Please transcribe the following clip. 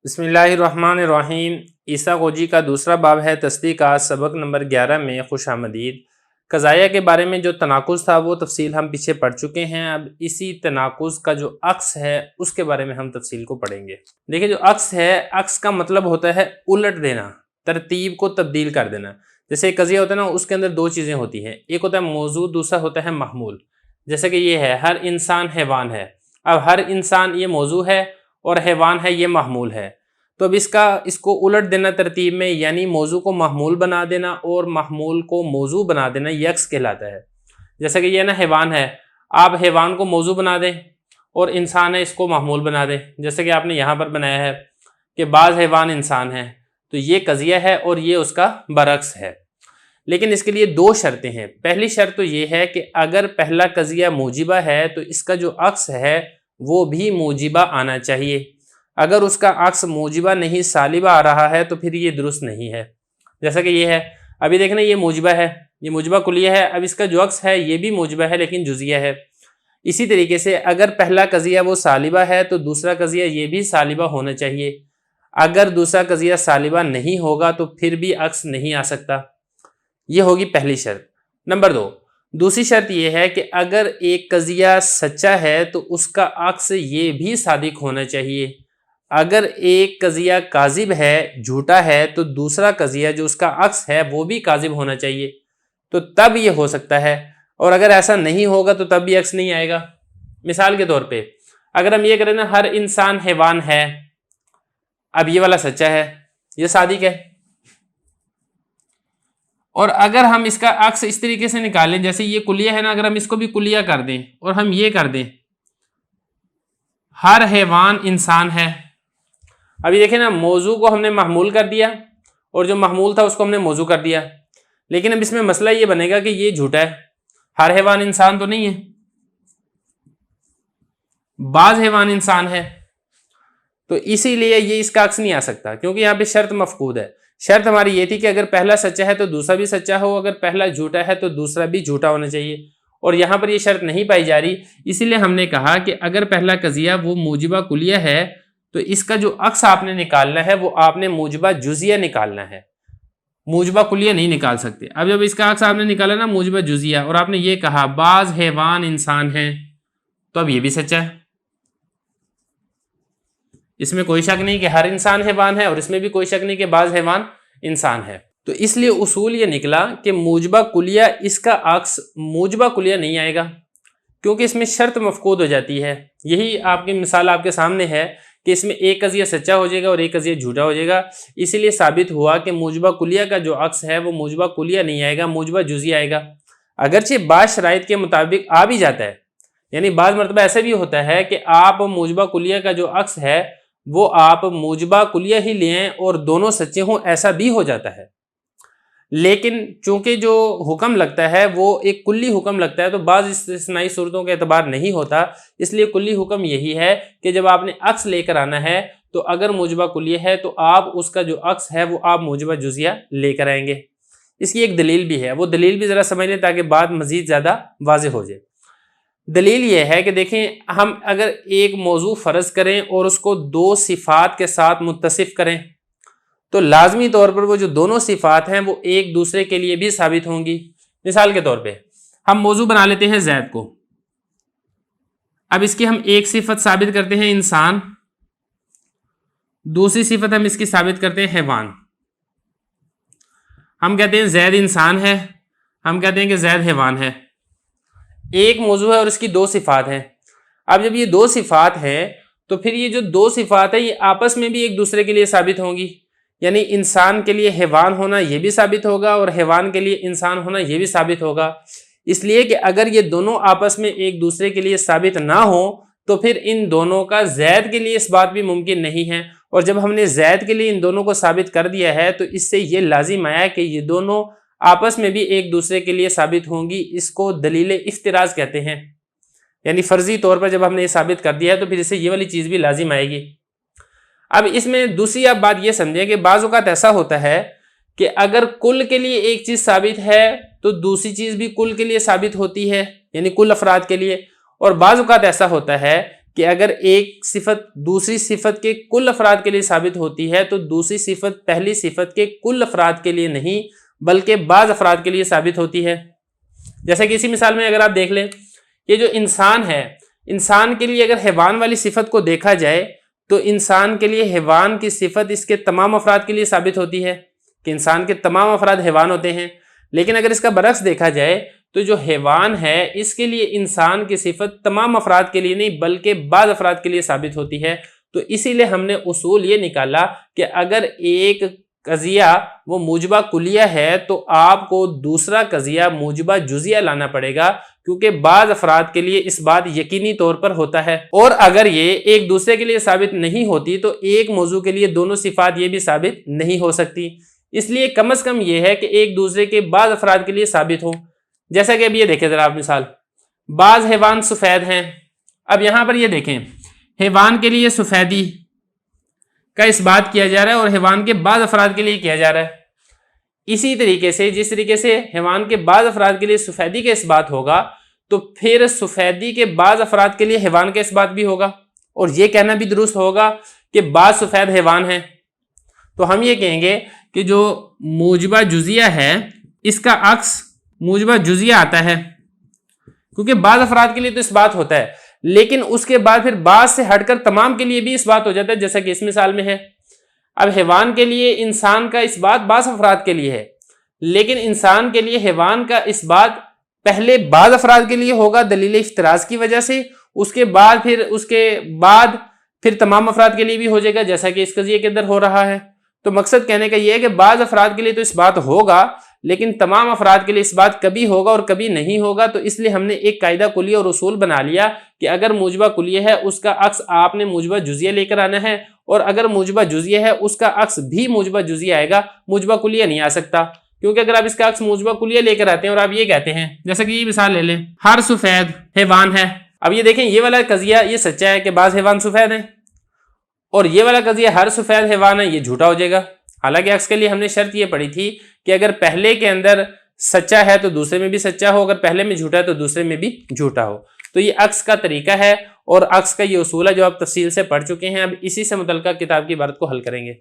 بسم اللہ الرحمن الرحیم۔ عیسیٰ غوجی کا دوسرا باب ہے تصدیقات، سبق نمبر 11 میں خوش آمدید۔ قضائیہ کے بارے میں جو تناقض تھا وہ تفصیل ہم پیچھے پڑھ چکے ہیں۔ اب اسی تناقض کا جو عکس ہے اس کے بارے میں ہم تفصیل کو پڑھیں گے۔ دیکھیں جو عکس ہے، عکس کا مطلب ہوتا ہے الٹ دینا، ترتیب کو تبدیل کر دینا۔ جیسے ایک قضیہ ہوتا ہے نا، اس کے اندر دو چیزیں ہوتی ہیں، ایک ہوتا ہے موضوع، دوسرا ہوتا ہے محمول۔ جیسے کہ یہ ہے ہر انسان حیوان ہے، اب ہر انسان یہ موضوع ہے اور حیوان ہے یہ محمول ہے، تو اب اس کو الٹ دینا ترتیب میں، یعنی موضوع کو محمول بنا دینا اور محمول کو موضوع بنا دینا، یہ عکس کہلاتا ہے۔ جیسا کہ یہ نا حیوان ہے، آپ حیوان کو موضوع بنا دیں اور انسان ہے اس کو محمول بنا دیں، جیسے کہ آپ نے یہاں پر بنایا ہے کہ بعض حیوان انسان ہیں، تو یہ قضیہ ہے اور یہ اس کا برعکس ہے۔ لیکن اس کے لیے دو شرطیں ہیں۔ پہلی شرط تو یہ ہے کہ اگر پہلا قضیہ موجبہ ہے تو اس کا جو عکس ہے وہ بھی موجبہ آنا چاہیے۔ اگر اس کا عکس موجبہ نہیں سالبہ آ رہا ہے تو پھر یہ درست نہیں ہے۔ جیسا کہ یہ ہے، ابھی دیکھنا یہ موجبہ ہے، یہ موجبہ کلیہ ہے، اب اس کا جو عکس ہے یہ بھی موجبہ ہے لیکن جزیہ ہے۔ اسی طریقے سے اگر پہلا قضیہ وہ سالبہ ہے تو دوسرا قضیہ یہ بھی سالبہ ہونا چاہیے۔ اگر دوسرا قضیہ سالبہ نہیں ہوگا تو پھر بھی عکس نہیں آ سکتا۔ یہ ہوگی پہلی شرط۔ نمبر 2، دوسری شرط یہ ہے کہ اگر ایک قضیہ سچا ہے تو اس کا عکس یہ بھی صادق ہونا چاہیے۔ اگر ایک قضیہ کاذب ہے، جھوٹا ہے، تو دوسرا قضیہ جو اس کا عکس ہے وہ بھی کاذب ہونا چاہیے، تو تب یہ ہو سکتا ہے۔ اور اگر ایسا نہیں ہوگا تو تب بھی عکس نہیں آئے گا۔ مثال کے طور پہ اگر ہم یہ کریں نا ہر انسان حیوان ہے، اب یہ والا سچا ہے، یہ صادق ہے، اور اگر ہم اس کا عکس اس طریقے سے نکالیں، جیسے یہ کلیہ ہے نا، اگر ہم اس کو بھی کلیہ کر دیں اور ہم یہ کر دیں ہر حیوان انسان ہے، ابھی دیکھیں نا موضوع کو ہم نے محمول کر دیا اور جو محمول تھا اس کو ہم نے موضوع کر دیا، لیکن اب اس میں مسئلہ یہ بنے گا کہ یہ جھوٹا ہے، ہر حیوان انسان تو نہیں ہے، بعض حیوان انسان ہے، تو اسی لیے یہ اس کا عکس نہیں آ سکتا، کیونکہ یہاں پہ شرط مفقود ہے۔ شرط ہماری یہ تھی کہ اگر پہلا سچا ہے تو دوسرا بھی سچا ہو، اگر پہلا جھوٹا ہے تو دوسرا بھی جھوٹا ہونا چاہیے، اور یہاں پر یہ شرط نہیں پائی جا رہی، اسی لیے ہم نے کہا کہ اگر پہلا قضیہ وہ موجبہ کلیہ ہے تو اس کا جو عکس آپ نے نکالنا ہے وہ آپ نے موجبہ جزیہ نکالنا ہے، موجبہ کلیہ نہیں نکال سکتے۔ اب جب اس کا عکس آپ نے نکالا نا موجبہ جزیہ، اور آپ نے یہ کہا بعض حیوان انسان ہیں، تو اب یہ بھی سچا ہے، اس میں کوئی شک نہیں کہ ہر انسان حیوان ہے، اور اس میں بھی کوئی شک نہیں کہ بعض حیوان انسان ہے۔ تو اس لیے اصول یہ نکلا کہ موجبہ کلیہ اس کا عکس موجبہ کلیہ نہیں آئے گا، کیونکہ اس میں شرط مفقود ہو جاتی ہے۔ یہی آپ کی مثال آپ کے سامنے ہے کہ اس میں ایک قضیہ سچا ہو جائے گا اور ایک قضیہ جھوٹا ہو جائے گا، اسی لیے ثابت ہوا کہ موجبہ کلیہ کا جو عکس ہے وہ موجبہ کلیہ نہیں آئے گا، موجبہ جزیہ آئے گا، اگرچہ بعض شرائط کے مطابق آ بھی جاتا ہے۔ یعنی بعض مرتبہ ایسا بھی ہوتا ہے کہ آپ موجبہ کلیہ کا جو عکس ہے وہ آپ موجبہ کلیہ ہی لیں اور دونوں سچے ہوں، ایسا بھی ہو جاتا ہے، لیکن چونکہ جو حکم لگتا ہے وہ ایک کلی حکم لگتا ہے، تو بعض استثنائی صورتوں کا اعتبار نہیں ہوتا، اس لیے کلی حکم یہی ہے کہ جب آپ نے عکس لے کر آنا ہے تو اگر موجبہ کلیہ ہے تو آپ اس کا جو عکس ہے وہ آپ موجبہ جزیہ لے کر آئیں گے۔ اس کی ایک دلیل بھی ہے، وہ دلیل بھی ذرا سمجھ لیں تاکہ بات مزید زیادہ واضح ہو جائے۔ دلیل یہ ہے کہ دیکھیں ہم اگر ایک موضوع فرض کریں اور اس کو دو صفات کے ساتھ متصف کریں تو لازمی طور پر وہ جو دونوں صفات ہیں وہ ایک دوسرے کے لیے بھی ثابت ہوں گی۔ مثال کے طور پہ ہم موضوع بنا لیتے ہیں زید کو، اب اس کی ہم ایک صفت ثابت کرتے ہیں انسان، دوسری صفت ہم اس کی ثابت کرتے ہیں حیوان۔ ہم کہتے ہیں زید انسان ہے، ہم کہتے ہیں کہ زید حیوان ہے، ایک موضوع ہے اور اس کی دو صفات ہیں۔ اب جب یہ دو صفات ہیں تو پھر یہ جو دو صفات ہیں یہ آپس میں بھی ایک دوسرے کے لیے ثابت ہوں گی، یعنی انسان کے لیے حیوان ہونا یہ بھی ثابت ہوگا اور حیوان کے لیے انسان ہونا یہ بھی ثابت ہوگا، اس لیے کہ اگر یہ دونوں آپس میں ایک دوسرے کے لیے ثابت نہ ہو تو پھر ان دونوں کا زید کے لیے اس بات بھی ممکن نہیں ہے، اور جب ہم نے زید کے لیے ان دونوں کو ثابت کر دیا ہے تو اس سے یہ لازم آیا کہ یہ دونوں آپس میں بھی ایک دوسرے کے لیے ثابت ہوں گی، اس کو دلیل افتراض کہتے ہیں، یعنی فرضی طور پر جب ہم نے یہ ثابت کر دیا ہے تو پھر اس سے یہ والی چیز بھی لازم آئے گی۔ اب اس میں دوسری آپ بات یہ سمجھیں کہ بعض اوقات ایسا ہوتا ہے کہ اگر کل کے لیے ایک چیز ثابت ہے تو دوسری چیز بھی کل کے لیے ثابت ہوتی ہے، یعنی کل افراد کے لیے، اور بعض اوقات ایسا ہوتا ہے کہ اگر ایک صفت دوسری صفت کے کل افراد کے لیے ثابت ہوتی ہے تو دوسری صفت پہلی صفت کے کل افراد کے لیے نہیں بلکہ بعض افراد کے لیے ثابت ہوتی ہے۔ جیسے کہ اسی مثال میں اگر آپ دیکھ لیں، یہ جو انسان ہے، انسان کے لیے اگر حیوان والی صفت کو دیکھا جائے تو انسان کے لیے حیوان کی صفت اس کے تمام افراد کے لیے ثابت ہوتی ہے کہ انسان کے تمام افراد حیوان ہوتے ہیں۔ لیکن اگر اس کا برعکس دیکھا جائے تو جو حیوان ہے اس کے لیے انسان کی صفت تمام افراد کے لیے نہیں بلکہ بعض افراد کے لیے ثابت ہوتی ہے۔ تو اسی لیے ہم نے اصول یہ نکالا کہ اگر ایک قضیہ وہ موجبہ کلیہ ہے تو آپ کو دوسرا قضیہ موجبہ جزیہ لانا پڑے گا، کیونکہ بعض افراد کے لیے اس بات یقینی طور پر ہوتا ہے، اور اگر یہ ایک دوسرے کے لیے ثابت نہیں ہوتی تو ایک موضوع کے لیے دونوں صفات یہ بھی ثابت نہیں ہو سکتی۔ اس لیے کم از کم یہ ہے کہ ایک دوسرے کے بعض افراد کے لیے ثابت ہو۔ جیسا کہ اب یہ دیکھیں ذرا آپ مثال، بعض حیوان سفید ہیں۔ اب یہاں پر یہ دیکھیں، حیوان کے لیے سفیدی کا اس بات کیا جا رہا ہے اور حیوان کے بعض افراد کے لیے کیا جا رہا ہے۔ اسی طریقے سے جس طریقے سے حیوان کے بعض افراد کے لیے سفیدی کا اس بات ہوگا تو پھر سفیدی کے بعض افراد کے لیے حیوان کا اس بات بھی ہوگا، اور یہ کہنا بھی درست ہوگا کہ بعض سفید حیوان ہیں۔ تو ہم یہ کہیں گے کہ جو موجبہ جزیہ ہے اس کا عکس موجبہ جزیہ آتا ہے، کیونکہ بعض افراد کے لیے تو اس بات ہوتا ہے لیکن اس کے بعد پھر بعض سے ہٹ کر تمام کے لیے بھی اس بات ہو جاتا ہے، جیسا کہ اس مثال میں ہے۔ اب حیوان کے لیے انسان کا اس بات بعض افراد کے لیے ہے، لیکن انسان کے لیے حیوان کا اس بات پہلے بعض افراد کے لیے ہوگا دلیل افتراض کی وجہ سے، اس کے بعد پھر تمام افراد کے لیے بھی ہو جائے گا، جیسا کہ اس قضیے کے اندر ہو رہا ہے۔ تو مقصد کہنے کا یہ ہے کہ بعض افراد کے لیے تو اس بات ہوگا لیکن تمام افراد کے لیے اس بات کبھی ہوگا اور کبھی نہیں ہوگا۔ تو اس لیے ہم نے ایک قاعدہ کلیہ اور اصول بنا لیا کہ اگر موجبہ کلیہ ہے اس کا عکس آپ نے موجبہ جزیہ لے کر آنا ہے، اور اگر موجبہ جزیہ ہے اس کا عکس بھی موجبہ جزیہ آئے گا، موجبہ کلیہ نہیں آ سکتا، کیونکہ اگر آپ اس کا عکس موجبہ کلیہ لے کر آتے ہیں اور آپ یہ کہتے ہیں، جیسا کہ یہ مثال لے لیں، ہر سفید حیوان ہے۔ اب یہ دیکھیں، یہ والا قضیہ یہ سچا ہے کہ بعض حیوان سفید ہیں، اور یہ والا قضیہ ہر سفید حیوان ہے یہ جھوٹا ہو جائے گا۔ حالانکہ عکس کے لیے ہم نے شرط یہ پڑھی تھی کہ اگر پہلے کے اندر سچا ہے تو دوسرے میں بھی سچا ہو، اگر پہلے میں جھوٹا ہے تو دوسرے میں بھی جھوٹا ہو۔ تو یہ عکس کا طریقہ ہے اور عکس کا یہ اصول ہے جو آپ تفصیل سے پڑھ چکے ہیں۔ اب اسی سے متعلقہ کتاب کی عبارت کو حل کریں گے۔